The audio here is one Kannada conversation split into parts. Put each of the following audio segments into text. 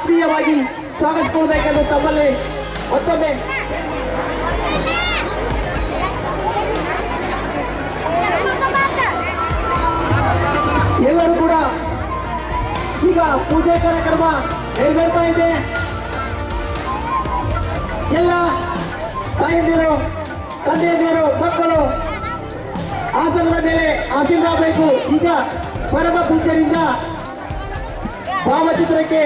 ಆತ್ಮೀಯವಾಗಿ ಸ್ವಾಗತಿಸಿಕೊಳ್ಳಬೇಕೆಂದು ತಮ್ಮಲ್ಲಿ ಮತ್ತೊಮ್ಮೆ ಎಲ್ಲರೂ ಕೂಡ ಈಗ ಪೂಜೆ ಕಾರ್ಯಕ್ರಮ ನೆರವೇರ್ತಾ ಇದೆ. ಎಲ್ಲ ತಾಯಂದಿರು, ತಂದೆಯಂದಿರು, ಮಕ್ಕಳು ಆಸನದ ಮೇಲೆ ಆಸೀನರಾಗಬೇಕು. ಈಗ ಪರಮ ಪೂಜ್ಯರಿಂದ ಭಾವಚಿತ್ರಕ್ಕೆ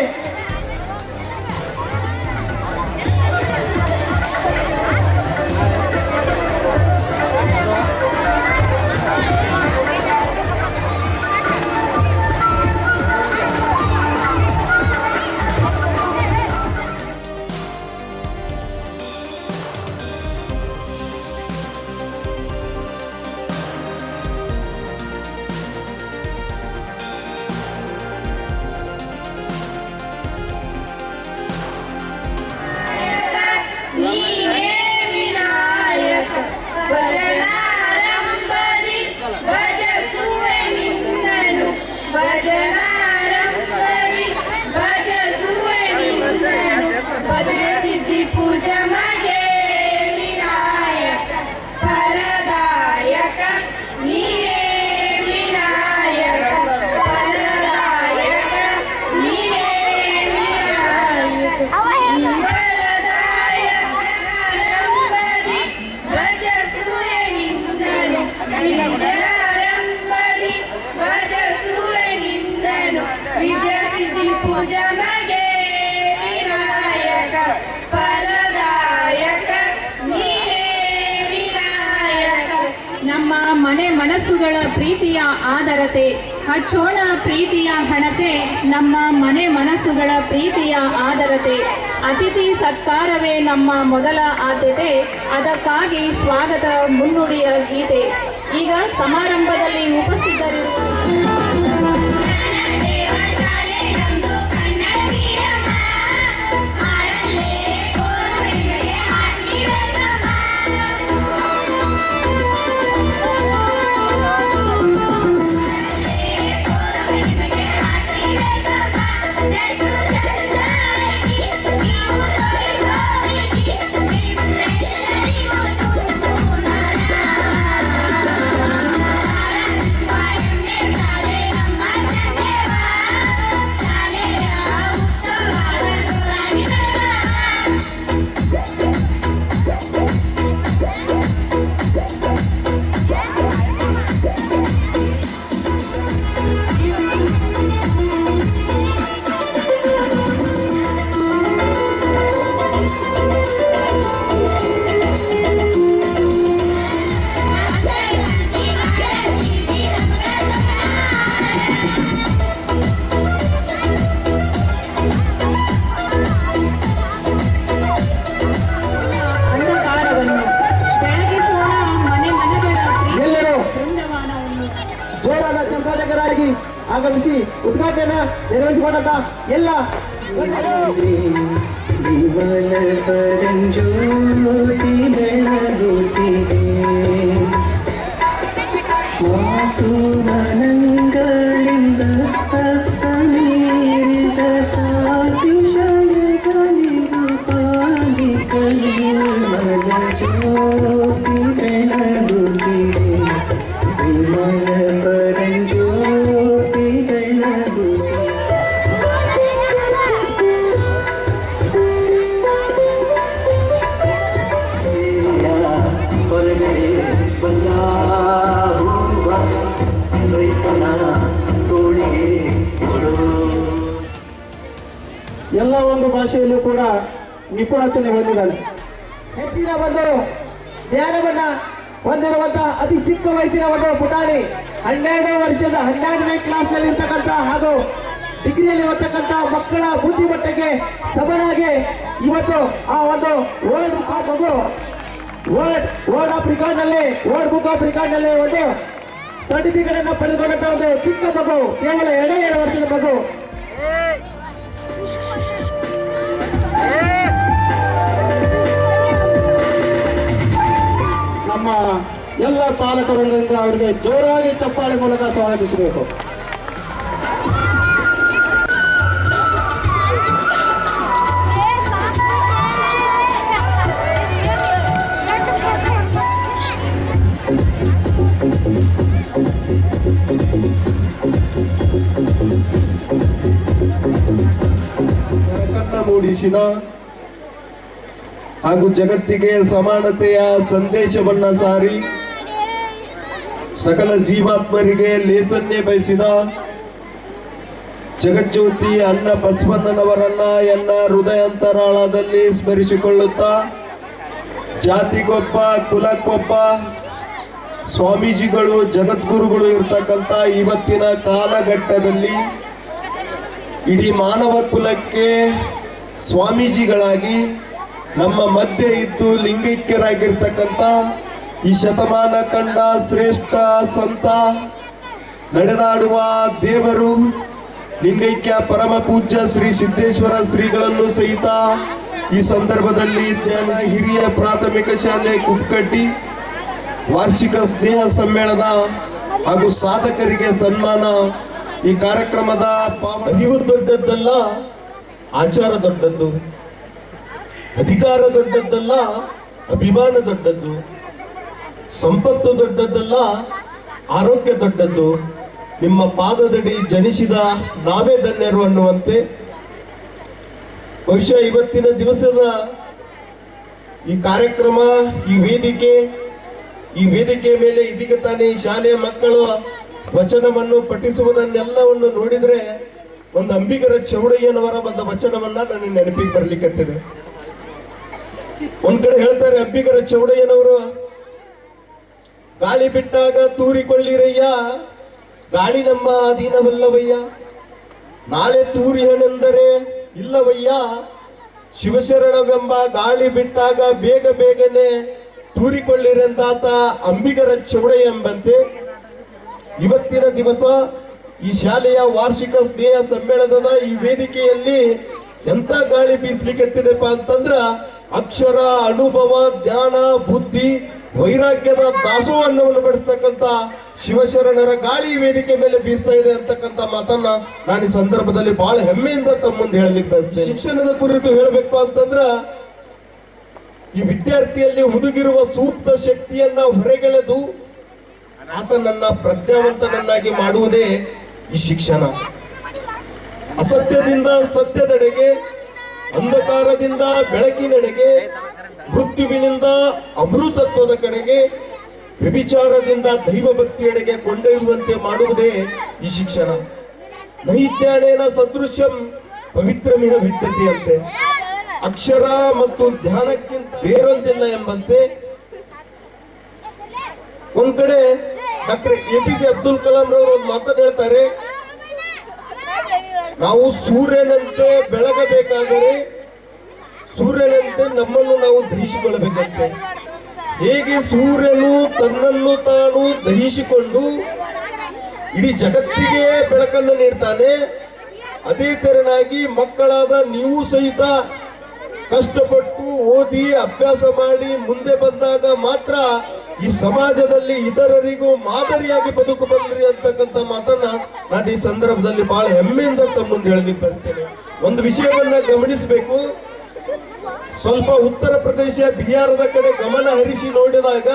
ಮನೆ ಮನಸ್ಸುಗಳ ಪ್ರೀತಿಯ ಆದರತೆ ಹಚ್ಚೋಣ ಪ್ರೀತಿಯ ಹಣತೆ. ನಮ್ಮ ಮನೆ ಮನಸ್ಸುಗಳ ಪ್ರೀತಿಯ ಆದರತೆ. ಅತಿಥಿ ಸತ್ಕಾರವೇ ನಮ್ಮ ಮೊದಲ ಆದ್ಯತೆ. ಅದಕ್ಕಾಗಿ ಸ್ವಾಗತ ಮುನ್ನುಡಿಯ ಗೀತೆ. ಈಗ ಸಮಾರಂಭದಲ್ಲಿ ಉಪಸ್ಥಿತರಿರುವ ಆಗಮಿಸಿ ಉದ್ಘಾಟನೆ ನೆರವೇರಿಸಿಕೊಂಡಂತ ಎಲ್ಲ ಮಾತು ಮನಂಗಳಿಂದ ನೀರಿದ ಸಾತಿಶಯಗಳಿಗೂ ಪಾಗಿ ಕಲಿಮಲ ಜ್ಯೋತಿ ಬೆಳಗುತ್ತಿದೆ. ವಿಮಲ ಪರಂಜ್ಯೋತಿ ಬೆಳಗುತ್ತಿದೆ. ಹೊರಗಡೆ ಬಂದ ಹೂವ ರೈತನ ತೋಳಿಗೆ ಕೊಡು. ಎಲ್ಲ ಒಂದು ಭಾಷೆಯಲ್ಲೂ ಕೂಡ ನಿಪುಣತೆ ಹೊಂದಿದ್ದಾನೆ. ಹೆಚ್ಚಿನ ಒಂದು ಜ್ಞಾನವನ್ನ ಹೊಂದಿರುವಂತ ಅತಿ ಚಿಕ್ಕ ವಯಸ್ಸಿನ ಒಂದು ಪುಟಾಣಿ 12ನೇ ಕ್ಲಾಸ್ನಲ್ಲಿ ಇರ್ತಕ್ಕಂಥ ಹಾಗೂ ಡಿಗ್ರಿಯಲ್ಲಿ ಓದ್ತಕ್ಕಂಥ ಮಕ್ಕಳ ಬುದ್ಧಿಮಟ್ಟಕ್ಕೆ ಸಮನಾಗಿ ಇವತ್ತು ಆ ಒಂದು ವರ್ಲ್ಡ್ ಆಫ್ ರೆಕಾರ್ಡ್ ನಲ್ಲಿ ವರ್ಲ್ಡ್ ಬುಕ್ ಆಫ್ ರೆಕಾರ್ಡ್ ನಲ್ಲಿ ಒಂದು ಸರ್ಟಿಫಿಕೇಟ್ ಅನ್ನು ಪಡೆದುಕೊಂಡಂತ ಒಂದು ಚಿಕ್ಕ ಮಗು, ಕೇವಲ 2 ವರ್ಷದ ಮಗು. ನಮ್ಮ ಎಲ್ಲ ಪಾಲಕರಿಂದ ಅವರಿಗೆ ಜೋರಾಗಿ ಚಪ್ಪಾಳೆ ಮೂಲಕ ಸ್ವಾಗತಿಸಬೇಕು. ಮೂಡಿಸಿದ ಹಾಗೂ ಜಗತ್ತಿಗೆ ಸಮಾನತೆಯ ಸಂದೇಶವನ್ನ ಸಾರಿ ಸಕಲ ಜೀವಾತ್ಮರಿಗೆ ಲೇಸನ್ನೇ ಬಯಸಿದ ಜಗಜ್ಯೋತಿ ಅಣ್ಣ ಬಸವಣ್ಣನವರನ್ನ ಎನ್ನ ಹೃದಯಾಂತರಾಳದಲ್ಲಿ ಸ್ಮರಿಸಿಕೊಳ್ಳುತ್ತಾ ಜಾತಿಗೊಬ್ಬ ಕುಲಕ್ಕೊಬ್ಬ ಸ್ವಾಮೀಜಿಗಳು ಜಗದ್ಗುರುಗಳು ಇರ್ತಕ್ಕಂಥ ಇವತ್ತಿನ ಕಾಲಘಟ್ಟದಲ್ಲಿ ಇಡೀ ಮಾನವ ಕುಲಕ್ಕೆ ಸ್ವಾಮೀಜಿಗಳಾಗಿ ನಮ್ಮ ಮಧ್ಯೆ ಇದ್ದು ಲಿಂಗೈಕ್ಯರಾಗಿರ್ತಕ್ಕಂಥ ಈ ಶತಮಾನ ಕಂಡ ಶ್ರೇಷ್ಠ ಸಂತ ನಡೆದಾಡುವ ದೇವರು ಲಿಂಗೈಕ್ಯ ಪರಮ ಪೂಜ್ಯ ಶ್ರೀ ಸಿದ್ದೇಶ್ವರ ಶ್ರೀಗಳನ್ನು ಸಹಿತ ಈ ಸಂದರ್ಭದಲ್ಲಿ ಧ್ಯಾನ ಹಿರಿಯ ಪ್ರಾಥಮಿಕ ಶಾಲೆ ಕುಕ್ಕಟ್ಟಿ ವಾರ್ಷಿಕ ಸ್ನೇಹ ಸಮ್ಮೇಳನ ಹಾಗೂ ಸಾಧಕರಿಗೆ ಸನ್ಮಾನ ಈ ಕಾರ್ಯಕ್ರಮದ ಅರಿವು ದೊಡ್ಡದ್ದಲ್ಲ, ಆಚಾರ ದೊಡ್ಡದ್ದು, ಅಧಿಕಾರ ದೊಡ್ಡದ್ದಲ್ಲ, ಅಭಿಮಾನ ದೊಡ್ಡದ್ದು, ಸಂಪತ್ತು ದೊಡ್ಡದ್ದಲ್ಲ, ಆರೋಗ್ಯ ದೊಡ್ಡದ್ದು. ನಿಮ್ಮ ಪಾದದಡಿ ಜನಿಸಿದ ನಾವೇ ಧನ್ಯರು ಅನ್ನುವಂತೆ ಬಹುಶಃ ಇವತ್ತಿನ ದಿವಸದ ಈ ಕಾರ್ಯಕ್ರಮ, ಈ ವೇದಿಕೆ ಮೇಲೆ ಇದೀಗ ತಾನೇ ಈ ಶಾಲೆಯ ಮಕ್ಕಳು ವಚನವನ್ನು ಪಠಿಸುವುದನ್ನೆಲ್ಲವನ್ನು ನೋಡಿದ್ರೆ ಒಂದು ಅಂಬಿಗರ ಚೌಡಯ್ಯನವರ ಒಂದು ವಚನವನ್ನ ನನಗೆ ನೆನಪಿಗೆ ಬರ್ಲಿಕ್ಕತ್ತಿದೆ. ಒಂದ್ ಕಡೆ ಹೇಳ್ತಾರೆ ಅಂಬಿಗರ ಚೌಡಯ್ಯನವರು, ಗಾಳಿ ಬಿಟ್ಟಾಗ ತೂರಿಕೊಳ್ಳಿರಯ್ಯ, ಗಾಳಿ ನಮ್ಮ ಅಧೀನವಲ್ಲವಯ್ಯ, ನಾಳೆ ತೂರಿಹನೆಂದರೆ ಇಲ್ಲವಯ್ಯ, ಶಿವಶರಣವೆಂಬ ಗಾಳಿ ಬಿಟ್ಟಾಗ ಬೇಗ ಬೇಗನೆ ತೂರಿಕೊಳ್ಳಿರೆಂದಾತ ಅಂಬಿಗರ ಚೌಡಯ್ಯ ಎಂಬಂತೆ ಇವತ್ತಿನ ದಿವಸ ಈ ಶಾಲೆಯ ವಾರ್ಷಿಕ ಸ್ನೇಹ ಸಮ್ಮೇಳನದ ಈ ವೇದಿಕೆಯಲ್ಲಿ ಎಂತ ಗಾಳಿ ಬೀಸ್ಲಿಕ್ಕೆತ್ತಿದೆಪ್ಪ ಅಂತಂದ್ರ ಅಕ್ಷರ, ಅನುಭವ, ಜ್ಞಾನ, ಬುದ್ಧಿ, ವೈರಾಗ್ಯದ ದಾಸೋಹವನ್ನು ಬಡಿಸ್ತಕ್ಕಂಥ ಶಿವಶರಣರ ಗಾಳಿ ವೇದಿಕೆ ಮೇಲೆ ಬೀಸ್ತಾ ಇದೆ ಅಂತಕ್ಕಂಥ ಮಾತನ್ನ ನಾನು ಈ ಸಂದರ್ಭದಲ್ಲಿ ಬಹಳ ಹೆಮ್ಮೆಯಿಂದ ತಮ್ಮ ಮುಂದೆ ಹೇಳಲಿಕ್ಕೆ ಬಯಸ್ತೇನೆ. ಶಿಕ್ಷಣದ ಕುರಿತು ಹೇಳಬೇಕು ಅಂತಂದ್ರ ಈ ವಿದ್ಯಾರ್ಥಿಯಲ್ಲಿ ಹುದುಗಿರುವ ಸೂಕ್ತ ಶಕ್ತಿಯನ್ನ ಹೊರಗೆಳೆದು ಆತನನ್ನ ಪ್ರಜ್ಞಾವಂತನನ್ನಾಗಿ ಮಾಡುವುದೇ ಈ ಶಿಕ್ಷಣ. ಅಸತ್ಯದಿಂದ ಸತ್ಯದೆಡೆಗೆ, ಅಂಧಕಾರದಿಂದ ಬೆಳಕಿನೆಡೆಗೆ, ಮೃತ್ಯುವಿನಿಂದ ಅಮೃತತ್ವದ ಕಡೆಗೆ, ವ್ಯಭಿಚಾರದಿಂದ ದೈವ ಭಕ್ತಿಯೆಡೆಗೆ ಕೊಂಡೊಯ್ಯುವಂತೆ ಮಾಡುವುದೇ ಈ ಶಿಕ್ಷಣ. ನೈತ್ಯಾನೇನ ಸದೃಶ್ಯಂ ಪವಿತ್ರಮಿಹ ವಿದ್ಯತೆಯಂತೆ, ಅಕ್ಷರ ಮತ್ತು ಧ್ಯಾನಕ್ಕಿಂತ ಬೇರೊಂದಿಲ್ಲ ಎಂಬಂತೆ ಒಂದ್ ಕಡೆ ಡಾಕ್ಟರ್ APJ ಅಬ್ದುಲ್ ಕಲಾಂ ರವರು ಒಂದು ಮಾತನ್ನು ಹೇಳ್ತಾರೆ, ನಾವು ಸೂರ್ಯನಂತೆ ಬೆಳಗಬೇಕಾದರೆ ಸೂರ್ಯನಂತೆ ನಮ್ಮನ್ನು ನಾವು ದಹಿಸಿಕೊಳ್ಳಬೇಕಂತೆ. ಹೇಗೆ ಸೂರ್ಯನು ತನ್ನನ್ನು ತಾನು ದಹಿಸಿಕೊಂಡು ಇಡೀ ಜಗತ್ತಿಗೆ ಬೆಳಕನ್ನು ನೀಡ್ತಾನೆ, ಅದೇ ತೆರನಾಗಿ ಮಕ್ಕಳಾದ ನೀವು ಸಹಿತ ಕಷ್ಟಪಟ್ಟು ಓದಿ ಅಭ್ಯಾಸ ಮಾಡಿ ಮುಂದೆ ಬಂದಾಗ ಮಾತ್ರ ಈ ಸಮಾಜದಲ್ಲಿ ಇತರರಿಗೂ ಮಾದರಿಯಾಗಿ ಬದುಕಬಲ್ಲರಿ ಅಂತಕ್ಕಂಥ ಮಾತನ್ನ ನಾನು ಈ ಸಂದರ್ಭದಲ್ಲಿ ಬಹಳ ಹೆಮ್ಮೆಯಿಂದ ತಮ್ಮ ಮುಂದೆ ಹೇಳಲಿಕ್ಕೆ ಬಯಸ್ತೇನೆ. ಒಂದು ವಿಷಯವನ್ನ ಗಮನಿಸಬೇಕು, ಸ್ವಲ್ಪ ಉತ್ತರ ಪ್ರದೇಶ, ಬಿಹಾರದ ಕಡೆ ಗಮನ ಹರಿಸಿ ನೋಡಿದಾಗ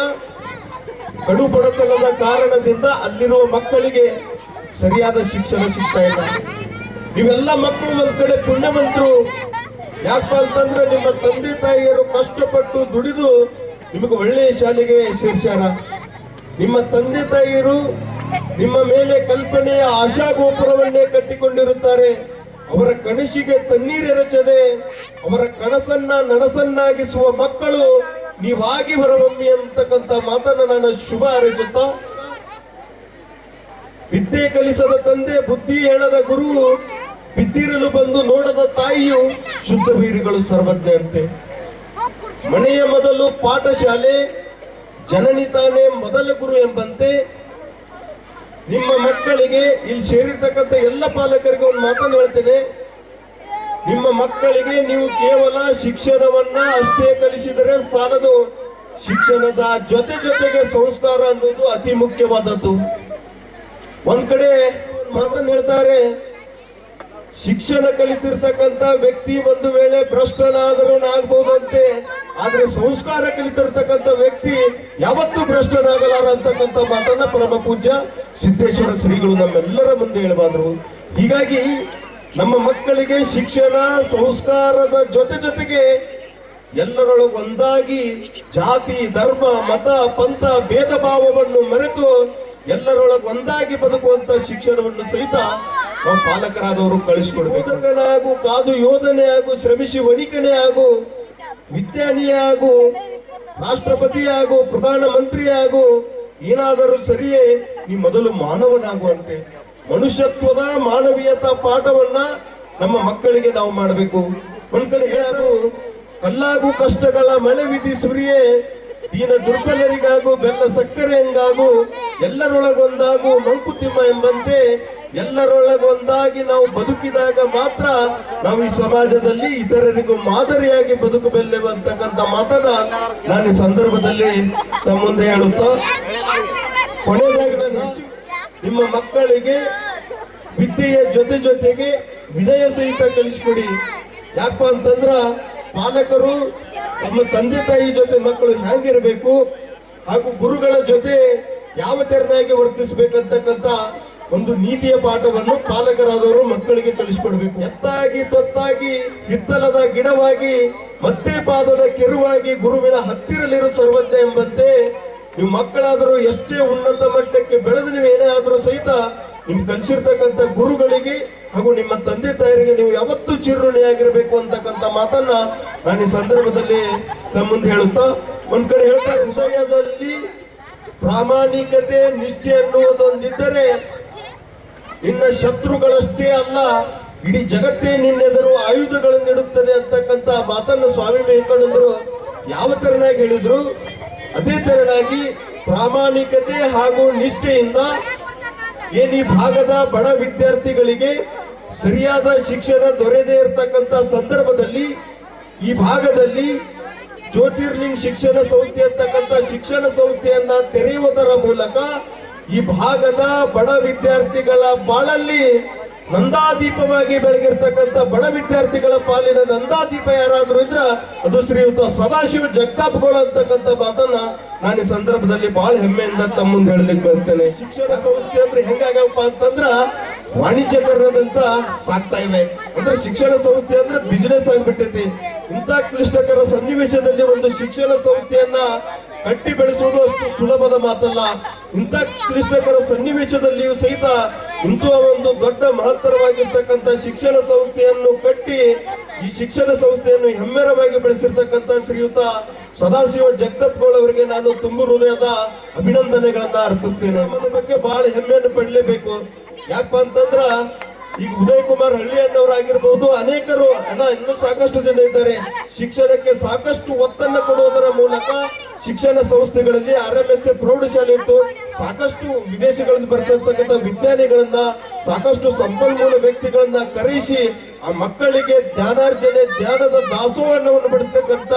ಕಡು ಬಡತನದ ಕಾರಣದಿಂದ ಅಲ್ಲಿರುವ ಮಕ್ಕಳಿಗೆ ಸರಿಯಾದ ಶಿಕ್ಷಣ ಸಿಗ್ತಾ ಇಲ್ಲ. ನೀವೆಲ್ಲ ಮಕ್ಕಳು ಒಂದ್ ಕಡೆ ಪುಣ್ಯವಂತರು, ಯಾಕಪ್ಪ ಅಂತಂದ್ರೆ ನಿಮ್ಮ ತಂದೆ ತಾಯಿಯರು ಕಷ್ಟಪಟ್ಟು ದುಡಿದು ನಿಮಗೆ ಒಳ್ಳೆಯ ಶಾಲೆಗೆ ಸೇರ್ಸ್ಯಾರ. ನಿಮ್ಮ ತಂದೆ ತಾಯಿಯರು ನಿಮ್ಮ ಮೇಲೆ ಕಲ್ಪನೆಯ ಆಶಾ ಗೋಪುರವನ್ನೇ ಕಟ್ಟಿಕೊಂಡಿರುತ್ತಾರೆ. ಅವರ ಕನಸಿಗೆ ತಣ್ಣೀರೆರಚದೆ ಅವರ ಕನಸನ್ನ ನನಸನ್ನಾಗಿಸುವ ಮಕ್ಕಳು ನೀವಾಗಿ ಹೊರಹೊಮ್ಮಿ ಅಂತಕ್ಕಂಥ ಮಾತನ್ನ ನಾನು ಶುಭ ಹಾರೈಸುತ್ತಾ, ವಿದ್ಯೆ ಕಲಿಸದ ತಂದೆ, ಬುದ್ಧಿ ಹೇಳದ ಗುರು, ಬಿದ್ದಿರಲು ಬಂದು ನೋಡದ ತಾಯಿಯು ಶುದ್ಧ ವೀರಿಗಳು ಸರ್ವಜ್ಞಂತೆ. ಮನೆಯ ಮೊದಲು ಪಾಠಶಾಲೆ, ಜನನಿ ತಾನೇ ಮೊದಲ ಗುರು ಎಂಬಂತೆ ನಿಮ್ಮ ಮಕ್ಕಳಿಗೆ, ಇಲ್ಲಿ ಸೇರಿರ್ತಕ್ಕಂಥ ಎಲ್ಲ ಪಾಲಕರಿಗೆ ಒಂದು ಮಾತನ್ನು ಹೇಳ್ತೇನೆ, ನಿಮ್ಮ ಮಕ್ಕಳಿಗೆ ನೀವು ಕೇವಲ ಶಿಕ್ಷಣವನ್ನ ಅಷ್ಟೇ ಕಲಿಸಿದರೆ ಸಾಲದು, ಶಿಕ್ಷಣದ ಜೊತೆಗೆ ಸಂಸ್ಕಾರ ಅನ್ನೋದು ಅತಿ ಮುಖ್ಯವಾದದ್ದು. ಒಂದ್ ಕಡೆ ಮಾತನ್ನು ಹೇಳ್ತಾರೆ, ಶಿಕ್ಷಣ ಕಲಿತಿರ್ತಕ್ಕಂಥ ವ್ಯಕ್ತಿ ಒಂದು ವೇಳೆ ಭ್ರಷ್ಟನಾದರೂ ಆಗ್ಬಹುದಂತೆ, ಆದ್ರೆ ಸಂಸ್ಕಾರ ಕಲಿತಿರ್ತಕ್ಕಂಥ ವ್ಯಕ್ತಿ ಯಾವತ್ತೂ ಭ್ರಷ್ಟನಾಗಲಾರ ಅಂತಕ್ಕಂಥ ಮಾತನ್ನ ಪರಮ ಪೂಜ್ಯ ಸಿದ್ದೇಶ್ವರ ಶ್ರೀಗಳು ನಮ್ಮೆಲ್ಲರ ಮುಂದೆ ಹೇಳಬಾದ್ರು. ಹೀಗಾಗಿ ನಮ್ಮ ಮಕ್ಕಳಿಗೆ ಶಿಕ್ಷಣ ಸಂಸ್ಕಾರದ ಜೊತೆಗೆ ಎಲ್ಲರೊಳಗೆ ಒಂದಾಗಿ ಜಾತಿ ಧರ್ಮ ಮತ ಪಂಥ ಭೇದ ಭಾವವನ್ನು ಮರೆತು ಎಲ್ಲರೊಳಗೆ ಒಂದಾಗಿ ಬದುಕುವಂತ ಶಿಕ್ಷಣವನ್ನು ಸಹಿತ ನಾವು ಪಾಲಕರಾದವರು ಕಳಿಸಿಕೊಡ್ಬೇಕು. ಬೋಧಕನಾಗು, ಕಾದು ಯೋಧನೆ ಆಗು, ಶ್ರಮಿಸಿ ವಣಿಕನೆ ಆಗು, ವಿಜ್ಞಾನಿಯೇ ಆಗು, ರಾಷ್ಟ್ರಪತಿ ಆಗು, ಪ್ರಧಾನ ಮಂತ್ರಿ ಆಗು, ಏನಾದರೂ ಸರಿಯೇ ಈ ಮೊದಲು ಮಾನವನಾಗುವಂತೆ ಮನುಷ್ಯತ್ವದ ಮಾನವೀಯತಾ ಪಾಠವನ್ನ ನಮ್ಮ ಮಕ್ಕಳಿಗೆ ನಾವು ಮಾಡಬೇಕು. ಒಂದ್ ಕಡೆ ಹೇಳೋದು, ಕಲ್ಲಾಗು ಕಷ್ಟಗಳ ಮಳೆ ವಿಧಿ ಸುರಿಯೇ, ದೀನ ದುರ್ಬಲರಿಗಾಗು ಬೆಲ್ಲ ಸಕ್ಕರೆ ಹಂಗಾಗು, ಎಲ್ಲರೊಳಗೊಂದಾಗು ಮಂಕುತಿಮ್ಮ ಎಂಬಂತೆ ಎಲ್ಲರೊಳಗೊಂದಾಗಿ ನಾವು ಬದುಕಿದಾಗ ಮಾತ್ರ ನಾವು ಈ ಸಮಾಜದಲ್ಲಿ ಇತರರಿಗೂ ಮಾದರಿಯಾಗಿ ಬದುಕಬಲ್ಲೆವು ಅಂತಕ್ಕಂಥ ಮಾತನ್ನ ನಾನು ಈ ಸಂದರ್ಭದಲ್ಲಿ ತಮ್ಮ ಮುಂದೆ ಹೇಳುತ್ತಾ ಕೊನೆಯದಾಗಿ ನಾನು ನಿಮ್ಮ ಮಕ್ಕಳಿಗೆ ವಿದ್ಯೆಯ ಜೊತೆಗೆ ವಿನಯ ಸಹಿತ ಕಲಿಸ್ಕೊಡಿ. ಯಾಕಪ್ಪ ಅಂತಂದ್ರ ಪಾಲಕರು ತಮ್ಮ ತಂದೆ ತಾಯಿ ಜೊತೆ ಮಕ್ಕಳು ಹ್ಯಾಂಗಿರ್ಬೇಕು ಹಾಗೂ ಗುರುಗಳ ಜೊತೆ ಯಾವ ತೆರನಾಗಿ ವರ್ತಿಸಬೇಕಂತಕ್ಕಂಥ ಒಂದು ನೀತಿಯ ಪಾಠವನ್ನು ಪಾಲಕರಾದವರು ಮಕ್ಕಳಿಗೆ ಕಲಿಸಿಕೊಡ್ಬೇಕು. ಎತ್ತಾಗಿ ತೊತ್ತಾಗಿ ಹಿತ್ತಲದ ಗಿಡವಾಗಿ ಮತ್ತೆ ಪಾದದ ಕೆರುವಾಗಿ ಗುರುವಿನ ಹತ್ತಿರಲಿರು ಸರ್ವಜ್ಞ ಎಂಬಂತೆ ನೀವು ಮಕ್ಕಳಾದರೂ ಎಷ್ಟೇ ಉನ್ನತ ಮಟ್ಟಕ್ಕೆ ಬೆಳೆದು ನೀವು ಏನೇ ಆದರೂ ಸಹಿತ ನಿಮ್ ಕಲಿಸಿರ್ತಕ್ಕಂಥ ಗುರುಗಳಿಗೆ ಹಾಗೂ ನಿಮ್ಮ ತಂದೆ ತಾಯರಿಗೆ ನೀವು ಯಾವತ್ತೂ ಚಿರಋಣಿಯಾಗಿರ್ಬೇಕು ಅಂತಕ್ಕಂಥ ಮಾತನ್ನ ನಾನು ಈ ಸಂದರ್ಭದಲ್ಲಿ ತಮ್ಮ ಮುಂದೆ ಹೇಳುತ್ತಾ ಒಂದ್ ಕಡೆ ಹೇಳ್ತಾರೆ, ಹೃದಯದಲ್ಲಿ ಪ್ರಾಮಾಣಿಕತೆ ನಿಷ್ಠೆ ಅನ್ನುವುದೊಂದಿದ್ದರೆ ನಿನ್ನ ಶತ್ರುಗಳಷ್ಟೇ ಅಲ್ಲ ಇಡೀ ಜಗತ್ತೇ ನಿನ್ನೆದುರು ಆಯುಧಗಳನ್ನು ಇಡುತ್ತದೆ ಅಂತಕ್ಕಂಥ ಮಾತನ್ನ ಸ್ವಾಮಿ ವಿವೇಕಾನಂದರು ಯಾವ ತೆರನಾಗಿ ಹೇಳಿದ್ರು, ಅದೇ ತೆರನಾಗಿ ಪ್ರಾಮಾಣಿಕತೆ ಹಾಗೂ ನಿಷ್ಠೆಯಿಂದ ಈ ಭಾಗದ ಬಡ ವಿದ್ಯಾರ್ಥಿಗಳಿಗೆ ಸರಿಯಾದ ಶಿಕ್ಷಣ ದೊರೆಯದೇ ಇರತಕ್ಕಂತ ಸಂದರ್ಭದಲ್ಲಿ ಈ ಭಾಗದಲ್ಲಿ ಜ್ಯೋತಿರ್ಲಿಂಗ್ ಶಿಕ್ಷಣ ಸಂಸ್ಥೆ ಅಂತಕ್ಕಂಥ ಶಿಕ್ಷಣ ಸಂಸ್ಥೆಯನ್ನ ತೆರೆಯುವುದರ ಮೂಲಕ ಈ ಭಾಗದ ಬಡ ವಿದ್ಯಾರ್ಥಿಗಳ ಬಾಳಲ್ಲಿ ನಂದಾದೀಪವಾಗಿ ಬೆಳಗಿರ್ತಕ್ಕಂಥ ಬಡ ವಿದ್ಯಾರ್ಥಿಗಳ ಪಾಲಿನ ನಂದಾದೀಪ ಯಾರಾದ್ರೂ ಇದ್ರ ಅದು ಶ್ರೀಯುತ ಸದಾಶಿವ ಜಗತಾಪ್ಗಳು ಅಂತಕ್ಕಂಥ ಮಾತನ್ನ ನಾನು ಈ ಸಂದರ್ಭದಲ್ಲಿ ಬಹಳ ಹೆಮ್ಮೆಯಿಂದ ತಮ್ಮ ಮುಂದೆ ಹೇಳಲಿಕ್ಕೆ ಬಯಸ್ತೇನೆ. ಶಿಕ್ಷಣ ಸಂಸ್ಥೆ ಅಂದ್ರೆ ಹೆಂಗಾಗಪ್ಪ ಅಂತಂದ್ರ ವಾಣಿಜ್ಯಕರಣದಂತ ಸಾಕ್ತಾ ಇವೆ. ಅಂದ್ರೆ ಶಿಕ್ಷಣ ಸಂಸ್ಥೆ ಅಂದ್ರೆ ಬಿಸಿನೆಸ್ ಆಗ್ಬಿಟ್ಟೈತಿ. ಇಂಥ ಕ್ಲಿಷ್ಟಕರ ಸನ್ನಿವೇಶದಲ್ಲಿ ಒಂದು ಶಿಕ್ಷಣ ಸಂಸ್ಥೆಯನ್ನ ಕಟ್ಟಿ ಬೆಳೆಸುವುದು ಅಷ್ಟು ಸುಲಭದ ಮಾತಲ್ಲ. ಇಂಥ ಕ್ಲಿಷ್ಟಕರ ಸನ್ನಿವೇಶದಲ್ಲಿಯೂ ಸಹಿತ ಇಂಥ ಒಂದು ದೊಡ್ಡ ಮಹತ್ತರವಾಗಿರ್ತಕ್ಕಂಥ ಶಿಕ್ಷಣ ಸಂಸ್ಥೆಯನ್ನು ಕಟ್ಟಿ ಈ ಶಿಕ್ಷಣ ಸಂಸ್ಥೆಯನ್ನು ಹೆಮ್ಮೆರವಾಗಿ ಬೆಳೆಸಿರ್ತಕ್ಕಂಥ ಶ್ರೀಯುತ ಸದಾಶಿವ ಜಗತಾಪ್ಗಳವರಿಗೆ ನಾನು ತುಂಬು ಹೃದಯದ ಅಭಿನಂದನೆಗಳನ್ನ ಅರ್ಪಿಸ್ತೇನೆ. ನನ್ನ ಬಗ್ಗೆ ಬಹಳ ಹೆಮ್ಮೆಯನ್ನು ಪಡಲೇಬೇಕು. ಯಾಕಪ್ಪ ಅಂತಂದ್ರ ಈಗ ಉದಯ್ ಕುಮಾರ್ ಹಳ್ಳಿಯಣ್ಣವರಾಗಿರ್ಬಹುದು, ಅನೇಕರು ಇನ್ನೂ ಸಾಕಷ್ಟು ಜನ ಇದ್ದಾರೆ. ಶಿಕ್ಷಣಕ್ಕೆ ಸಾಕಷ್ಟು ಒತ್ತನ್ನು ಕೊಡುವುದರ ಮೂಲಕ ಶಿಕ್ಷಣ ಸಂಸ್ಥೆಗಳಲ್ಲಿ RMSA ಪ್ರೌಢಶಾಲೆ ಇತ್ತು. ಸಾಕಷ್ಟು ವಿದೇಶಗಳಲ್ಲಿ ಬರ್ತಕ್ಕಂಥ ವಿಜ್ಞಾನಿಗಳನ್ನ ಸಾಕಷ್ಟು ಸಂಪನ್ಮೂಲ ವ್ಯಕ್ತಿಗಳನ್ನ ಕರೆಯಿಸಿ ಆ ಮಕ್ಕಳಿಗೆ ಜ್ಞಾನಾರ್ಜನೆ ಜ್ಞಾನದ ದಾಸೋಹವನ್ನು ಪಡಿಸ್ತಕ್ಕಂಥ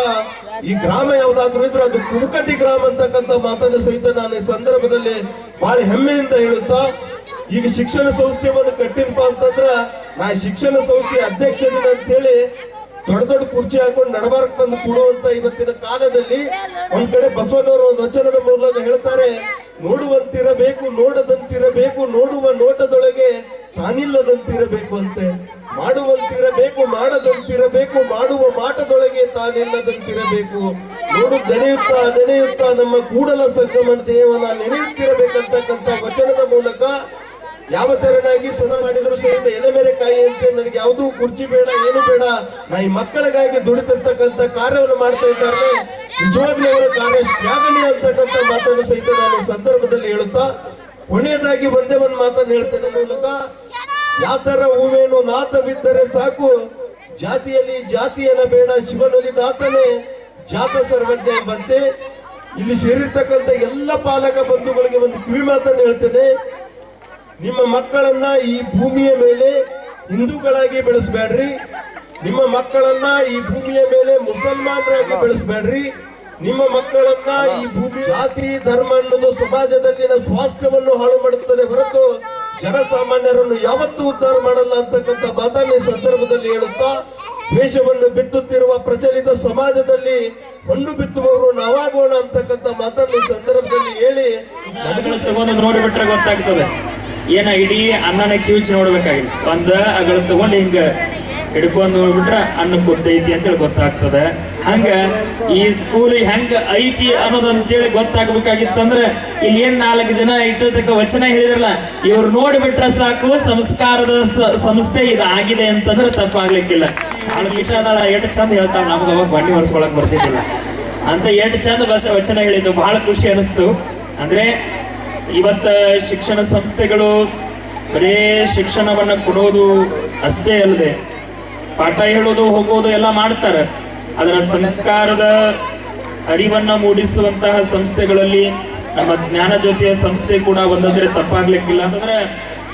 ಈ ಗ್ರಾಮ ಯಾವ್ದಾದ್ರು ಇದ್ರೆ ಅದು ಕುಮಕಟ್ಟಿ ಗ್ರಾಮ ಅಂತಕ್ಕಂಥ ಮಾತನ್ನು ಸಹಿತ ನಾನು ಈ ಸಂದರ್ಭದಲ್ಲಿ ಬಹಳ ಹೆಮ್ಮೆಯಿಂದ ಹೇಳುತ್ತಾ, ಈಗ ಶಿಕ್ಷಣ ಸಂಸ್ಥೆಯನ್ನು ಕಟ್ಟಿನಪ್ಪ ಅಂತಂದ್ರ ನಾ ಶಿಕ್ಷಣ ಸಂಸ್ಥೆ ಅಧ್ಯಕ್ಷದಿನ ಅಂತೇಳಿ ದೊಡ್ಡ ದೊಡ್ಡ ಕುರ್ಚಿ ಹಾಕೊಂಡು ನಡಬಾರಕ್ ಬಂದು ಕೊಡುವಂತ ಇವತ್ತಿನ ಕಾಲದಲ್ಲಿ ಒಂದ್ ಕಡೆ ಬಸವಣ್ಣವರು ಒಂದು ವಚನದ ಮೂಲಕ ಹೇಳ್ತಾರೆ, ನೋಡುವಂತಿರಬೇಕು ನೋಡದಂತಿರಬೇಕು, ನೋಡುವ ನೋಟದೊಳಗೆ ತಾನಿಲ್ಲದಂತಿರಬೇಕು ಅಂತೆ, ಮಾಡುವಂತಿರಬೇಕು ಮಾಡದಂತಿರಬೇಕು, ಮಾಡುವ ಮಾಟದೊಳಗೆ ತಾನಿಲ್ಲದಂತಿರಬೇಕು, ನೋಡು ನೆನೆಯುತ್ತಾ ನಮ್ಮ ಕೂಡಲ ಸಂಗಮ ದೇವನ ನೆನೆಯುತ್ತಿರಬೇಕಂತಕ್ಕಂಥ ವಚನದ ಮೂಲಕ ಯಾವ ತೆರನಾಗಿ ಸದಾ ಮಾಡಿದ್ರು ಸಹಿತ ಎಲೆಮೆರೆ ಕಾಯಿ ಅಂತ ನನಗೆ ಯಾವುದೂ ಕುರ್ಚಿ ಬೇಡ ಏನು ಬೇಡ, ನಾ ಈ ಮಕ್ಕಳಿಗಾಗಿ ದುಡಿತಿರ್ತಕ್ಕಂಥ ಕಾರ್ಯವನ್ನು ಮಾಡ್ತಾ ಇದ್ದಾರೆ. ನಿಜವಾಗ್ಲೂ ಅವರ ಕಾರ್ಯ ಶ್ಲಾಘನೀಯ ಅಂತಕ್ಕಂಥ ಮಾತನ್ನು ಸಹಿತ ನಾನು ಈ ಸಂದರ್ಭದಲ್ಲಿ ಹೇಳುತ್ತಾ ಕೊನೆಯದಾಗಿ ಒಂದೇ ಒಂದು ಮಾತನ್ನು ಹೇಳ್ತೇನೆ ಮೂಲಕ, ಯಾತರ ಹೂವೇನು ನಾಥವಿದ್ದರೆ ಸಾಕು, ಜಾತಿಯಲ್ಲಿ ಜಾತಿಯನ್ನ ಬೇಡ, ಶಿವನೊಲಿದಾತನೇ ಜಾತ ಸರ್ವಜ್ಞ ಎಂಬಂತೆ ಇಲ್ಲಿ ಸೇರಿರ್ತಕ್ಕಂಥ ಎಲ್ಲ ಪಾಲಕ ಬಂಧುಗಳಿಗೆ ಒಂದು ಕಿವಿ ಮಾತನ್ನು ಹೇಳ್ತೇನೆ. ನಿಮ್ಮ ಮಕ್ಕಳನ್ನ ಈ ಭೂಮಿಯ ಮೇಲೆ ಹಿಂದೂಗಳಾಗಿ ಬೆಳೆಸಬೇಡ್ರಿ, ನಿಮ್ಮ ಮಕ್ಕಳನ್ನ ಈ ಭೂಮಿಯ ಮೇಲೆ ಮುಸಲ್ಮಾನರಾಗಿ ಬೆಳೆಸಬೇಡ್ರಿ, ನಿಮ್ಮ ಮಕ್ಕಳನ್ನ ಈ ಭೂಮಿ ಜಾತಿ ಧರ್ಮ ಅನ್ನೋದು ಸಮಾಜದಲ್ಲಿನ ಸ್ವಾಸ್ಥ್ಯವನ್ನು ಹಾಳು ಮಾಡುತ್ತದೆ ಹೊರತು ಜನಸಾಮಾನ್ಯರನ್ನು ಯಾವತ್ತೂ ಉದ್ಧಾರ ಮಾಡಲ್ಲ ಅಂತಕ್ಕಂಥ ಮಾತನ್ನು ಈ ಸಂದರ್ಭದಲ್ಲಿ ಹೇಳುತ್ತಾ, ದ್ವೇಷವನ್ನು ಬಿತ್ತುತ್ತಿರುವ ಪ್ರಚಲಿತ ಸಮಾಜದಲ್ಲಿ ಮಣ್ಣು ಬಿತ್ತುವವರು ನಾವಾಗೋಣ ಅಂತಕ್ಕಂಥ ಮಾತನ್ನು ಈ ಸಂದರ್ಭದಲ್ಲಿ ಹೇಳಿ ನೋಡಿಬಿಟ್ರೆ ಗೊತ್ತಾಗ್ತದೆ ಏನ ಇಡೀ ಅನ್ನನ ಕಿವುಚಿ ನೋಡ್ಬೇಕಾಗಿಲ್ಲ, ಒಂದ ಅಗಳ ತಗೊಂಡು ಹಿಂಗ ಹಿಡ್ಕೊಂಡ್ ನೋಡ್ಬಿಟ್ರ ಅನ್ನ ಕೊಟ್ಟೈತಿ ಅಂತೇಳಿ ಗೊತ್ತಾಗ್ತದ. ಹಂಗ ಈ ಸ್ಕೂಲ್ ಹೆಂಗ ಐತಿ ಅನ್ನೋದಂತೇಳಿ ಗೊತ್ತಾಗ್ಬೇಕಾಗಿತ್ತಂದ್ರ ಇಲ್ಲಿ ಏನ್ 4 ಜನ ಇಟ್ಟತಕ್ಕ ವಚನ ಹೇಳಿದ್ರಲ್ಲ, ಇವ್ರು ನೋಡ್ಬಿಟ್ರ ಸಾಕು ಸಂಸ್ಕಾರದ ಸಂಸ್ಥೆ ಇದಾಗಿದೆ ಅಂತಂದ್ರೆ ತಪ್ಪಾಗ್ಲಿಕ್ಕಿಲ್ಲ. ಭಾಳ ವಿಷಾದಳ ಎಷ್ಟು ಚಂದ ಹೇಳ್ತಾಳ, ನಮ್ಗೆ ಅವಾಗ ಬನ್ನಿ ಹೊರ್ಸ್ಕೊಳಕ್ ಬರ್ತಿದ್ದಿಲ್ಲ ಅಂತ ಎಷ್ಟು ಚಂದ ವಚನ ಹೇಳಿದ್ದು, ಬಹಳ ಖುಷಿ ಅನಿಸ್ತು. ಅಂದ್ರೆ ಇವತ್ತ ಶಿಕ್ಷಣ ಸಂಸ್ಥೆಗಳು ಬರೇ ಶಿಕ್ಷಣವನ್ನ ಕೊಡೋದು ಅಷ್ಟೇ ಅಲ್ಲದೆ ಪಾಠ ಹೇಳೋದು ಹೋಗೋದು ಎಲ್ಲ ಮಾಡ್ತಾರೆ. ಅದರ ಸಂಸ್ಕಾರದ ಅರಿವನ್ನ ಮೂಡಿಸುವಂತಹ ಸಂಸ್ಥೆಗಳಲ್ಲಿ ನಮ್ಮ ಜ್ಞಾನ ಜ್ಯೋತಿಯ ಸಂಸ್ಥೆ ಕೂಡ ಒಂದಂದ್ರೆ ತಪ್ಪಾಗ್ಲಿಕ್ಕಿಲ್ಲ. ಅಂತಂದ್ರೆ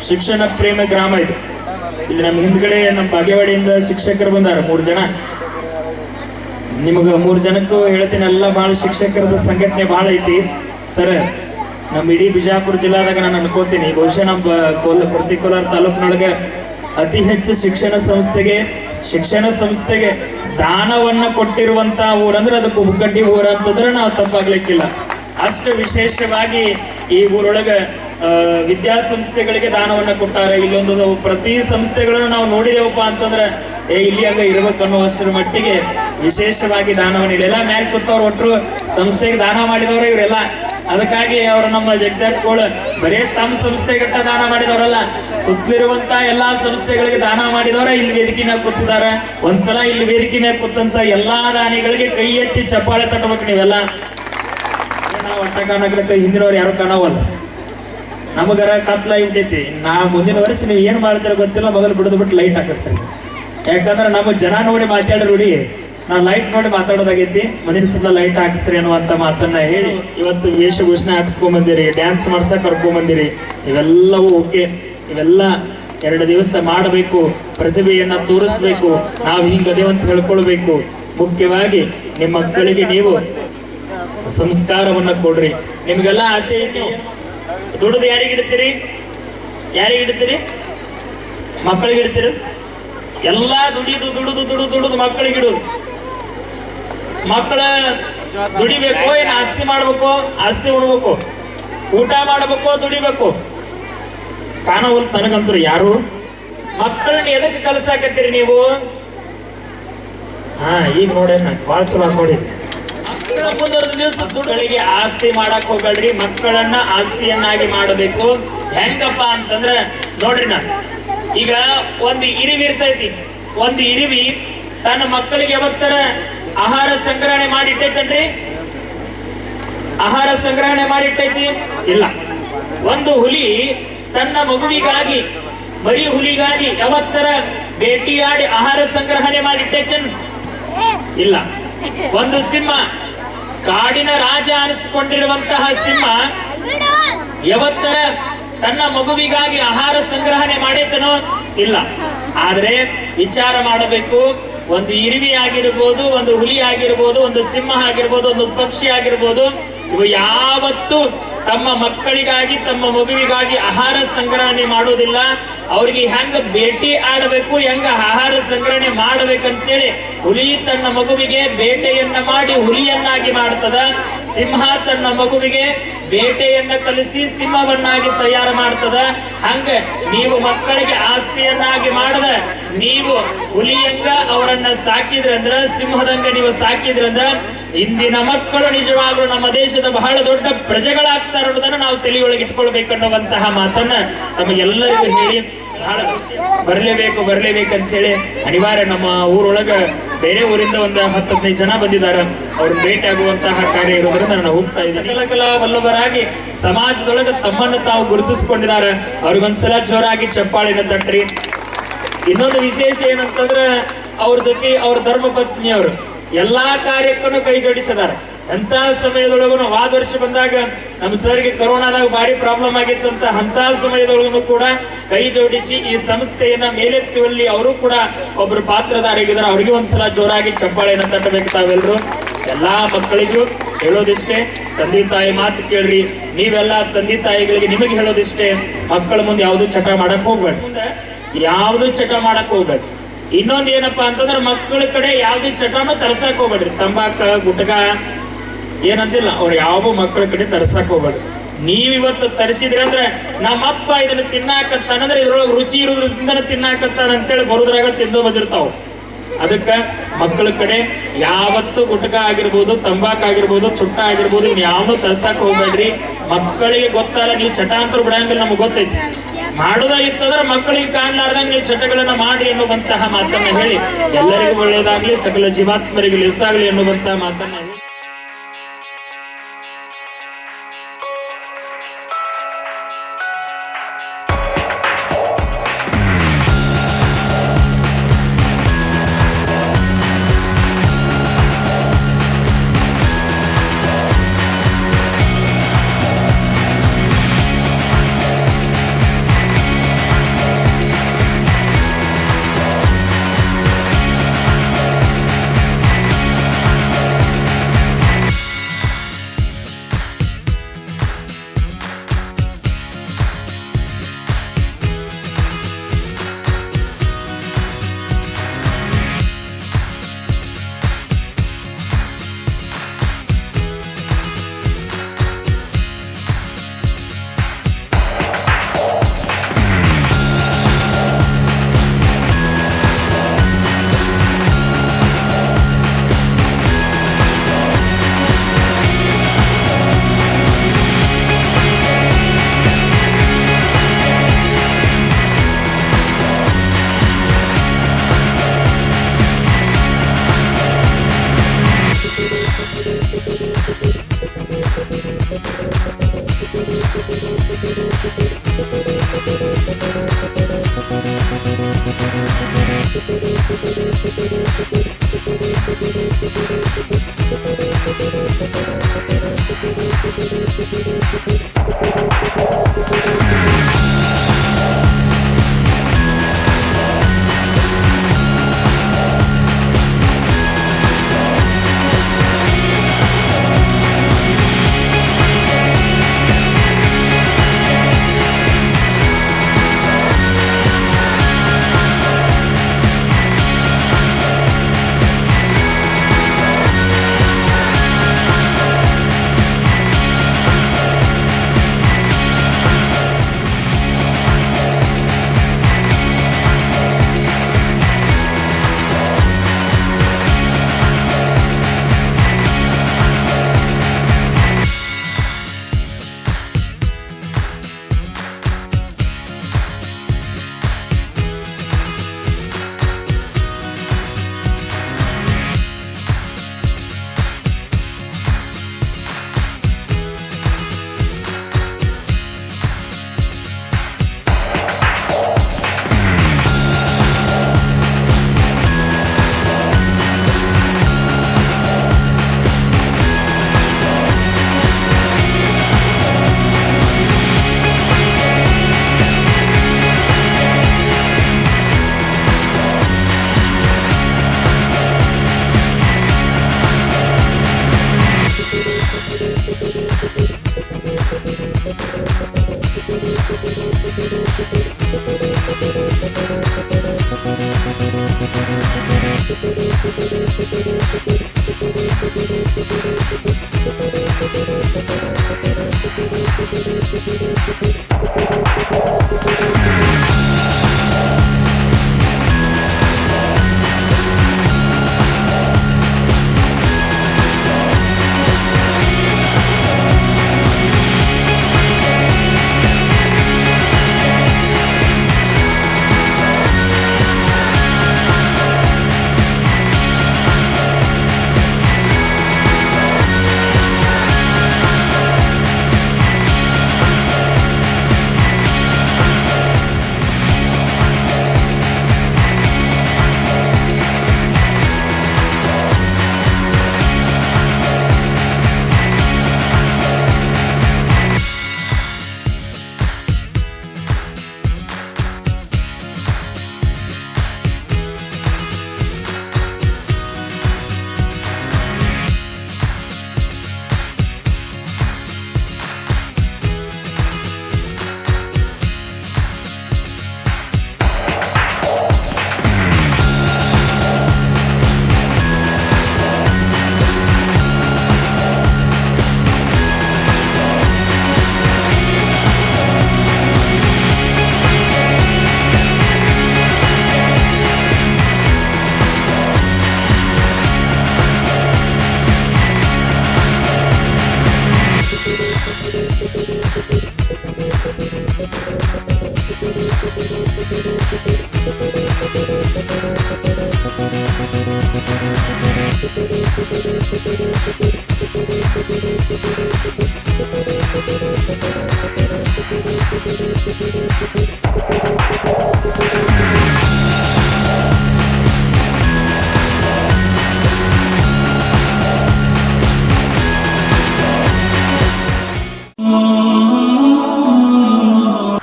ಶಿಕ್ಷಣ ಪ್ರೇಮ ಗ್ರಾಮ ಇದು. ಇಲ್ಲಿ ನಮ್ಮ ಹಿಂದ್ಗಡೆ ನಮ್ಮ ಬಾಗೇವಾಡಿಯಿಂದ ಶಿಕ್ಷಕರು ಬಂದಾರ 3 ಜನ. ನಿಮಗ 3 ಜನಕ್ಕೂ ಹೇಳ್ತೀನಿ, ಎಲ್ಲ ಬಹಳ ಶಿಕ್ಷಕರದ ಸಂಘಟನೆ ಬಹಳ ಐತಿ ಸರ್. ನಮ್ಮ ಇಡೀ ಬಿಜಾಪುರ ಜಿಲ್ಲಾದಾಗ ನಾನು ಅನ್ಕೋತೀನಿ, ಬಹುಶಃ ನಮ್ಮ ಕೋಲಾರ ತಾಲೂಕಿನೊಳಗೆ ಅತಿ ಹೆಚ್ಚು ಶಿಕ್ಷಣ ಸಂಸ್ಥೆಗೆ ದಾನವನ್ನ ಕೊಟ್ಟಿರುವಂತ ಊರಂದ್ರೆ ಅದು ಕುಬಕಡ್ಡಿ ಊರ ಅಂತಂದ್ರೆ ನಾವು ತಪ್ಪಾಗ್ಲಿಕ್ಕಿಲ್ಲ. ಅಷ್ಟು ವಿಶೇಷವಾಗಿ ಈ ಊರೊಳಗ ವಿದ್ಯಾಸಂಸ್ಥೆಗಳಿಗೆ ದಾನವನ್ನ ಕೊಟ್ಟಾರೆ. ಇಲ್ಲೊಂದು ಪ್ರತಿ ಸಂಸ್ಥೆಗಳನ್ನು ನಾವು ನೋಡಿದೇವಪ್ಪ ಅಂತಂದ್ರೆ ಇಲ್ಲಿ ಹಂಗ ಇರ್ಬೇಕನ್ನೋ ಅಷ್ಟರ ಮಟ್ಟಿಗೆ ವಿಶೇಷವಾಗಿ ದಾನವನ್ನ ಇಲ್ಲ. ಮ್ಯಾಲ್ ಕೂತವ್ರು ಒಟ್ಟರು ಸಂಸ್ಥೆಗೆ ದಾನ ಮಾಡಿದವರು ಇವರೆಲ್ಲ. ಅದಕ್ಕಾಗಿ ಅವರು ನಮ್ಮ ಜಗದಾಟ್ಗಳು ಬರೇ ತಮ್ಮ ಸಂಸ್ಥೆಗಟ್ಟ ದಾನ ಮಾಡಿದವರಲ್ಲ, ಸುತ್ತಲಿರುವಂತ ಎಲ್ಲಾ ಸಂಸ್ಥೆಗಳಿಗೆ ದಾನ ಮಾಡಿದವರ ಇಲ್ಲಿ ವೇದಿಕೆ ಮ್ಯಾಗ ಕೂತಿದಾರ. ಒಂದ್ಸಲ ಇಲ್ಲಿ ವೇದಿಕೆ ಮ್ಯಾಗ ಕೂತಂತ ಎಲ್ಲಾ ದಾನಿಗಳಿಗೆ ಕೈ ಎತ್ತಿ ಚಪ್ಪಾಳೆ ತಟ್ಟಬೇಕು ನೀವೆಲ್ಲ. ನಾವು ಒಟ್ಟ ಕಾಣಕತ್ತೆ, ಹಿಂದಿನವ್ರು ಯಾರು ಕಾಣವಲ್ಲ. ನಮಗರ ಕತ್ಲಾಗಿ ಬಿಟ್ಟೈತಿ. ಮುಂದಿನ ವರ್ಷ ನೀವು ಏನ್ ಮಾಡ್ತೀರ ಗೊತ್ತಿಲ್ಲ, ಮೊದಲು ಬಿಡದು ಬಿಟ್ಟು ಲೈಟ್ ಹಾಕಿಸ್ರಿ. ಯಾಕಂದ್ರೆ ನಮ್ಮ ಜನ ನೋಡಿ ಮಾತಾಡೋ ರೂಢಿ, ನಾವು ಲೈಟ್ ನೋಡಿ ಮಾತಾಡೋದಾಗೈತಿ. ಮನೇಲಿ ಸುತ್ತ ಲೈಟ್ ಹಾಕಿಸ್ರಿ ಅನ್ನುವಂತ ಮಾತನ್ನ ಹೇಳಿ ಇವತ್ತು ವೇಷಭೂಷಣ ಹಾಕಿಸ್ಕೊಂಡ್ ಬಂದಿರಿ, ಡ್ಯಾನ್ಸ್ ಮಾಡ್ಸಕ್ ಕರ್ಕೊಂಡ್ ಬಂದಿರಿ. ಇವೆಲ್ಲವೂ ಓಕೆ, ಇವೆಲ್ಲ 2 ದಿವಸ ಮಾಡಬೇಕು, ಪ್ರತಿಭೆಯನ್ನ ತೋರಿಸ್ಬೇಕು, ನಾವು ಹಿಂಗದೇವಂತ ಹೇಳ್ಕೊಳ್ಬೇಕು. ಮುಖ್ಯವಾಗಿ ನಿಮ್ಮ ಮಕ್ಕಳಿಗೆ ನೀವು ಸಂಸ್ಕಾರವನ್ನ ಕೊಡ್ರಿ. ನಿಮ್ಗೆಲ್ಲ ಆಸೆ ಐತಿ, ದುಡ್ದು ಯಾರಿಗಿಡ್ತೀರಿ? ಮಕ್ಕಳಿಗೆ ಇಡ್ತೀರಿ. ಎಲ್ಲಾ ದುಡಿದು ಮಕ್ಕಳಿಗಿಡುದು. ಮಕ್ಕಳ ದುಡಿಬೇಕು, ಏನ್ ಆಸ್ತಿ ಮಾಡ್ಬೇಕು, ಆಸ್ತಿ ಉಣ್ಬೇಕು, ಊಟ ಮಾಡ್ಬೇಕು, ದುಡಿಬೇಕು. ಕಾಣವಲ್ ನನಗಂತರು ಯಾರು ಮಕ್ಕಳನ್ನ ಎದಕ್ಕೆ ಕಲ್ಸಾಕತ್ತೀರಿ ನೀವು? ಈಗ ನೋಡೇ ಬಾಳ ಚಲೋ ನೋಡಿ. ಮಕ್ಕಳ ಮುಂದೊಂದು ದಿವಸ ದುಡ್ಡುಗಳಿಗೆ ಆಸ್ತಿ ಮಾಡಕ್ ಹೋಗಲ್ರಿ, ಮಕ್ಕಳನ್ನ ಆಸ್ತಿಯನ್ನಾಗಿ ಮಾಡಬೇಕು. ಹೆಂಗಪ್ಪ ಅಂತಂದ್ರ ನೋಡ್ರಿ, ನಾನು ಈಗ ಒಂದು ಇರಿವಿ ಇರ್ತೈತಿ. ಒಂದು ಇರಿವಿ ತನ್ನ ಮಕ್ಕಳಿಗೆ ಯಾವತ್ತರ ಆಹಾರ ಸಂಗ್ರಹಣೆ ಮಾಡಿಟ್ಟೈತನ್ರಿ? ಆಹಾರ ಸಂಗ್ರಹಣೆ ಮಾಡಿಟ್ಟೈತಿ? ಇಲ್ಲ. ಒಂದು ಹುಲಿ ತನ್ನ ಮಗುವಿಗಾಗಿ, ಮರಿ ಹುಲಿಗಾಗಿ ಯಾವತ್ತರ ಭೇಟಿಯಾಡಿ ಆಹಾರ ಸಂಗ್ರಹಣೆ ಮಾಡಿಟ್ಟೈತನ್? ಇಲ್ಲ. ಒಂದು ಸಿಂಹ, ಕಾಡಿನ ರಾಜ ಅನಿಸಿಕೊಂಡಿರುವಂತಹ ಸಿಂಹ ಯಾವತ್ತರ ತನ್ನ ಮಗುವಿಗಾಗಿ ಆಹಾರ ಸಂಗ್ರಹಣೆ ಮಾಡೈತನೋ? ಇಲ್ಲ. ಆದ್ರೆ ವಿಚಾರ ಮಾಡಬೇಕು, ಒಂದು ಇರುವಿ ಆಗಿರ್ಬೋದು, ಒಂದು ಹುಲಿ ಆಗಿರ್ಬೋದು, ಒಂದು ಸಿಂಹ ಆಗಿರ್ಬೋದು, ಒಂದು ಪಕ್ಷಿ ಆಗಿರ್ಬೋದು, ಇವು ಯಾವತ್ತೂ ತಮ್ಮ ಮಕ್ಕಳಿಗಾಗಿ, ತಮ್ಮ ಮಗುವಿಗಾಗಿ ಆಹಾರ ಸಂಗ್ರಹಣೆ ಮಾಡೋದಿಲ್ಲ. ಅವ್ರಿಗೆ ಹೆಂಗ ಭೇಟಿ ಆಡಬೇಕು, ಹೆಂಗ ಆಹಾರ ಸಂಗ್ರಹಣೆ ಮಾಡಬೇಕಂತೇಳಿ ಹುಲಿ ತನ್ನ ಮಗುವಿಗೆ ಬೇಟೆಯನ್ನ ಮಾಡಿ ಹುಲಿಯನ್ನಾಗಿ ಮಾಡ್ತದ. ಸಿಂಹ ತನ್ನ ಮಗುವಿಗೆ ಬೇಟೆಯನ್ನ ಕಲಿಸಿ ಸಿಂಹವನ್ನಾಗಿ ತಯಾರು ಮಾಡ್ತದ. ಹಂಗ ನೀವು ಮಕ್ಕಳಿಗೆ ಆಸ್ತಿಯನ್ನಾಗಿ ಮಾಡದ, ನೀವು ಹುಲಿಯಂಗ ಅವರನ್ನ ಸಾಕಿದ್ರಂದ್ರ, ಸಿಂಹದಂಗ ನೀವು ಸಾಕಿದ್ರಂದ್ರ ಇಂದಿನ ಮಕ್ಕಳು ನಿಜವಾಗ್ಲೂ ನಮ್ಮ ದೇಶದ ಬಹಳ ದೊಡ್ಡ ಪ್ರಜೆಗಳಾಗ್ತಾರೆ ಅನ್ನೋದನ್ನ ನಾವು ತಲೆಯೊಳಗೆ ಇಟ್ಕೊಳ್ಬೇಕನ್ನುವಂತಹ ಮಾತನ್ನ ನಮಗೆಲ್ಲರಿಗೂ ಹೇಳಿ ಬಹಳ ಬರ್ಲೇಬೇಕಂತೇಳಿ ಅನಿವಾರ್ಯ. ನಮ್ಮ ಊರೊಳಗ ಬೇರೆ ಊರಿಂದ ಒಂದು 10-15 ಜನ ಬಂದಿದ್ದಾರೆ. ಅವ್ರನ್ನ ಭೇಟಿ ಆಗುವಂತಹ ಕಾರ್ಯ ಇರೋದ್ರಿಂದ ನಾನು ಹೋಗ್ತಾ ಇದ್ದೀನಿ. ಕಲಾ ವಲ್ಲಭರಾಗಿ ಸಮಾಜದೊಳಗೆ ತಮ್ಮನ್ನು ತಾವು ಗುರುತಿಸಿಕೊಂಡಿದ್ದಾರೆ. ಅವ್ರಿಗೊಂದ್ಸಲ ಜೋರಾಗಿ ಚಪ್ಪಾಳಿನ ತಟ್ರಿ. ಇನ್ನೊಂದು ವಿಶೇಷ ಏನಂತಂದ್ರ ಅವ್ರ ಜೊತೆ ಅವ್ರ ಧರ್ಮ ಪತ್ನಿಯವರು ಎಲ್ಲಾ ಕಾರ್ಯಕ್ಕೂ ಕೈ ಜೋಡಿಸಿದ್ದಾರೆ. ಅಂತ ಸಮಯದೊಳಗೂ ವಾದ ವರ್ಷ ಬಂದಾಗ ನಮ್ಮ ಸರ್ಗೆ ಕೊರೋನಾದಾಗ ಭಾರಿ ಪ್ರಾಬ್ಲಮ್ ಆಗಿತ್ತಂತ, ಅಂತ ಸಮಯದೊಳಗೂ ಕೂಡ ಕೈ ಜೋಡಿಸಿ ಈ ಸಂಸ್ಥೆಯನ್ನ ಮೇಲೆತ್ತುವಲ್ಲಿ ಅವರು ಕೂಡ ಒಬ್ರು ಪಾತ್ರಧಾರಿಗಿದ್ದಾರೆ. ಅವ್ರಿಗೆ ಒಂದ್ಸಲ ಜೋರಾಗಿ ಚಪ್ಪಾಳೆಯನ್ನ ತಟ್ಟಬೇಕು. ತಾವೆಲ್ಲರೂ ಎಲ್ಲಾ ಮಕ್ಕಳಿಗೂ ಹೇಳೋದಿಷ್ಟೇ, ತಂದೆ ತಾಯಿ ಮಾತು ಕೇಳ್ರಿ. ನೀವೆಲ್ಲ ತಂದೆ ತಾಯಿಗಳಿಗೆ ನಿಮಗೆ ಹೇಳೋದಿಷ್ಟೇ, ಮಕ್ಕಳ ಮುಂದೆ ಯಾವ್ದು ಚಟ ಮಾಡಕ್ ಹೋಗ್ಬೇಡಿ, ಯಾವ್ದು ಚಟ ಮಾಡಕ್ ಹೋಗ್ಬೇಡಿ. ಇನ್ನೊಂದ್ ಏನಪ್ಪಾ ಅಂತಂದ್ರೆ ಮಕ್ಕಳ ಕಡೆ ಯಾವ್ದು ಚಟನೂ ತರ್ಸಕ್ ಹೋಗ್ಬೇಡ್ರಿ. ತಂಬಾಕ, ಗುಟ್ಕ ಏನಂತಿಲ್ಲ, ಅವ್ರು ಯಾವ ಮಕ್ಕಳ ಕಡೆ ತರ್ಸಕ್ ಹೋಗ್ಬೇಡ್ರಿ. ನೀವಿವತ್ತು ತರಿಸಿದ್ರಿ ಅಂದ್ರೆ ನಮ್ಮಪ್ಪ ಇದನ್ನ ತಿನ್ನಾಕತ್ತಾನಂದ್ರೆ ಇದ್ರೊಳಗೆ ರುಚಿ ಇರೋದ್ರಿಂದ ತಿನ್ನಾಕತ್ತಾನ ಅಂತೇಳಿ ಬರೋದ್ರಾಗ ತಿಂದು ಬಂದಿರ್ತಾವ. ಅದಕ್ಕ ಮಕ್ಕಳ ಕಡೆ ಯಾವತ್ತು ಗುಟ್ಕ ಆಗಿರ್ಬೋದು, ತಂಬಾಕ್ ಆಗಿರ್ಬೋದು, ಚುಟ್ಟ ಆಗಿರ್ಬೋದು, ಯಾವನು ತರ್ಸಕ್ ಹೋಗ್ಬೇಡ್ರಿ. ಮಕ್ಕಳಿಗೆ ಗೊತ್ತಲ್ಲ, ನೀವು ಚಟಾಂತರ ಬಿಡಂಗಿಲ್ಲ, ನಮ್ಗೆ ಗೊತ್ತೈತಿ. ಮಾಡೋದಾಗಿತ್ತಂದ್ರೆ ಮಕ್ಕಳಿಗೆ ಕಾಣ್ಲಾರ್ದಂಗೆ ನೀವು ಚಟಗಳನ್ನ ಮಾಡಿ ಎನ್ನುವಂತಹ ಮಾತನ್ನ ಹೇಳಿ ಎಲ್ಲರಿಗೂ ಒಳ್ಳೆಯದಾಗ್ಲಿ, ಸಕಲ ಜೀವಾತ್ಮರಿಗೆ ಲೆಸ್ಸಾಗ್ಲಿ ಎನ್ನುವಂತಹ ಮಾತನ್ನ ಹೇಳಿ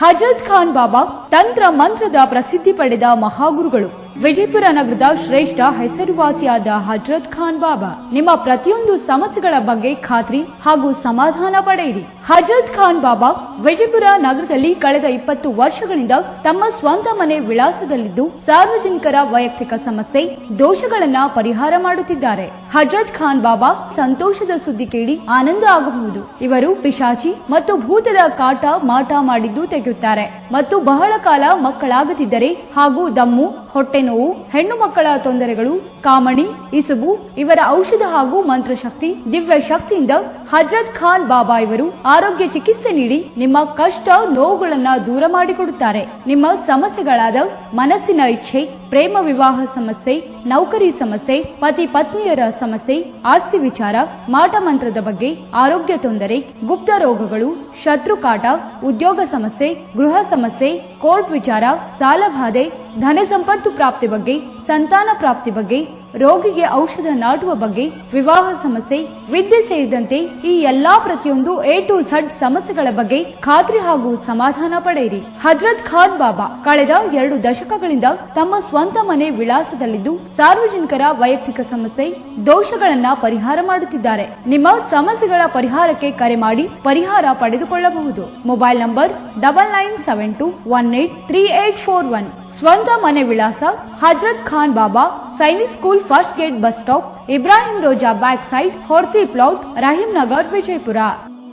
ಹಜರತ್ ಖಾನ್ ಬಾಬಾ ತಂತ್ರ ಮಂತ್ರದ ಪ್ರಸಿದ್ಧಿ ಪಡೆದ ಮಹಾಗುರುಗಳು. ವಿಜಯಪುರ ನಗರದ ಶ್ರೇಷ್ಠ ಹೆಸರುವಾಸಿಯಾದ ಹಜರತ್ ಖಾನ್ ಬಾಬಾ ನಿಮ್ಮ ಪ್ರತಿಯೊಂದು ಸಮಸ್ಯೆಗಳ ಬಗ್ಗೆ ಖಾತ್ರಿ ಹಾಗೂ ಸಮಾಧಾನ ಪಡೆಯಿರಿ. ಹಜರತ್ ಖಾನ್ ಬಾಬಾ ವಿಜಯಪುರ ನಗರದಲ್ಲಿ ಕಳೆದ 20 ವರ್ಷಗಳಿಂದ ತಮ್ಮ ಸ್ವಂತ ಮನೆ ವಿಳಾಸದಲ್ಲಿದ್ದು ಸಾರ್ವಜನಿಕರ ವೈಯಕ್ತಿಕ ಸಮಸ್ಯೆ ದೋಷಗಳನ್ನ ಪರಿಹಾರ ಮಾಡುತ್ತಿದ್ದಾರೆ. ಹಜರತ್ ಖಾನ್ ಬಾಬಾ ಸಂತೋಷದ ಸುದ್ದಿ ಕೇಳಿ ಆನಂದ ಆಗಬಹುದು. ಇವರು ಪಿಶಾಚಿ ಮತ್ತು ಭೂತದ ಕಾಟ ಮಾಟ ಮಾಡಿದ್ದು ತೆಗೆಯುತ್ತಾರೆ ಮತ್ತು ಬಹಳ ಕಾಲ ಮಕ್ಕಳಾಗದಿದ್ದರೆ ಹಾಗೂ ದಮ್ಮು, ಹೊಟ್ಟೆ ನೋವು, ಹೆಣ್ಣು ಮಕ್ಕಳ ತೊಂದರೆಗಳು, ಕಾಮಣಿ, ಇಸುಬು ಇವರ ಔಷಧ ಹಾಗೂ ಮಂತ್ರಶಕ್ತಿ, ದಿವ್ಯ ಶಕ್ತಿಯಿಂದ ಹಜರತ್ ಖಾನ್ ಬಾಬಾ ಇವರು ಆರೋಗ್ಯ ಚಿಕಿತ್ಸೆ ನೀಡಿ ನಿಮ್ಮ ಕಷ್ಟ ನೋವುಗಳನ್ನ ದೂರ ಮಾಡಿಕೊಡುತ್ತಾರೆ. ನಿಮ್ಮ ಸಮಸ್ಯೆಗಳಾದ ಮನಸ್ಸಿನ ಇಚ್ಛೆ, ಪ್ರೇಮ ವಿವಾಹ ಸಮಸ್ಯೆ, ನೌಕರಿ ಸಮಸ್ಯೆ, ಪತಿ ಪತ್ನಿಯರ ಸಮಸ್ಯೆ, ಆಸ್ತಿ ವಿಚಾರ, ಮಾಟ ಮಂತ್ರದ ಬಗ್ಗೆ, ಆರೋಗ್ಯ ತೊಂದರೆ, ಗುಪ್ತ ರೋಗಗಳು, ಶತ್ರುಕಾಟ, ಉದ್ಯೋಗ ಸಮಸ್ಯೆ, ಗೃಹ ಸಮಸ್ಯೆ, ಕೋರ್ಟ್ ವಿಚಾರ, ಸಾಲಬಾಧೆ, ಧನ ಸಂಪತ್ತು ಪ್ರಾಪ್ತಿ ಬಗ್ಗೆ, ಸಂತಾನ ಪ್ರಾಪ್ತಿ ಬಗ್ಗೆ, ರೋಗಿಗೆ ಔಷಧ ನಾಟುವ ಬಗ್ಗೆ, ವಿವಾಹ ಸಮಸ್ಯೆ, ವಿದ್ಯೆ ಸೇರಿದಂತೆ ಈ ಎಲ್ಲಾ ಪ್ರತಿಯೊಂದು A to Z ಸಮಸ್ಯೆಗಳ ಬಗ್ಗೆ ಖಾತ್ರಿ ಹಾಗೂ ಸಮಾಧಾನ ಪಡೆಯಿರಿ. ಹಜರತ್ ಖಾನ್ ಬಾಬಾ ಕಳೆದ 2 ದಶಕಗಳಿಂದ ತಮ್ಮ ಸ್ವಂತ ಮನೆ ವಿಳಾಸದಲ್ಲಿದ್ದು ಸಾರ್ವಜನಿಕರ ವೈಯಕ್ತಿಕ ಸಮಸ್ಯೆ ದೋಷಗಳನ್ನ ಪರಿಹಾರ ಮಾಡುತ್ತಿದ್ದಾರೆ. ನಿಮ್ಮ ಸಮಸ್ಯೆಗಳ ಪರಿಹಾರಕ್ಕೆ ಕರೆ ಮಾಡಿ ಪರಿಹಾರ ಪಡೆದುಕೊಳ್ಳಬಹುದು. Mobile number 9972183841. ಸ್ವಂತ ಮನೆ ವಿಳಾಸ Hazrat Khan Baba, Sainik school, first gate, bus stop, Ibrahim Roza back side, Horti plot, Rahim Nagar, Vijayapura.